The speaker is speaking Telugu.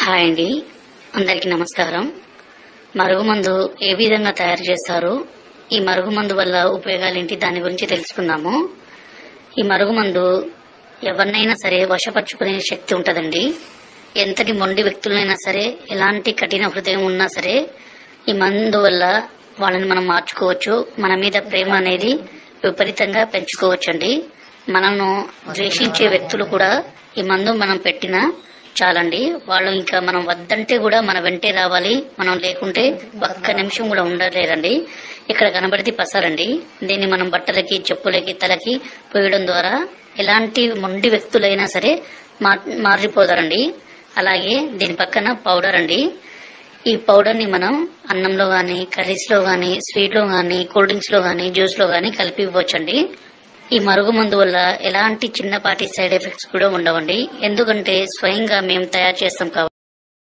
హాయ్ అండి, అందరికీ నమస్కారం. మరుగుమందు ఏ విధంగా తయారు చేస్తారు, ఈ మరుగుమందు వల్ల ఉపయోగాలేంటి, దాని గురించి తెలుసుకుందాము. ఈ మరుగుమందు ఎవరినైనా సరే వశపరుచుకునే శక్తి ఉంటుందండి. ఎంతటి మొండి వ్యక్తులైనా సరే, ఎలాంటి కఠిన హృదయం ఉన్నా సరే, ఈ మందు వల్ల వాళ్ళని మనం మార్చుకోవచ్చు. మన మీద ప్రేమ అనేది విపరీతంగా పెంచుకోవచ్చండి. మనను ద్వేషించే వ్యక్తులు కూడా ఈ మందు మనం పెట్టినా చాలండి, వాళ్ళు ఇంకా మనం వద్దంటే కూడా మన వెంటే రావాలి. మనం లేకుంటే ఒక్క నిమిషం కూడా ఉండలేరండి. ఇక్కడ కనబడితే పసారండి. దీన్ని మనం బట్టలకి, చెప్పులకి, తలకి పోయడం ద్వారా ఎలాంటి మొండి వ్యక్తులైనా సరే మారిపోతారండి. అలాగే దీని పక్కన పౌడర్ అండి. ఈ పౌడర్ ని మనం అన్నంలో గాని, కర్రీస్ లో గాని, స్వీట్ లో గాని, కూల్ డ్రింక్స్ లో గాని, జ్యూస్ లో గాని కలిపి ఇవ్వచ్చండి. ఈ మరుగుమందు వల్ల ఎలాంటి చిన్నపాటి సైడ్ ఎఫెక్ట్స్ కూడా ఉండవండి. ఎందుకంటే స్వయంగా మేము తయారు చేస్తాం కాబట్టి.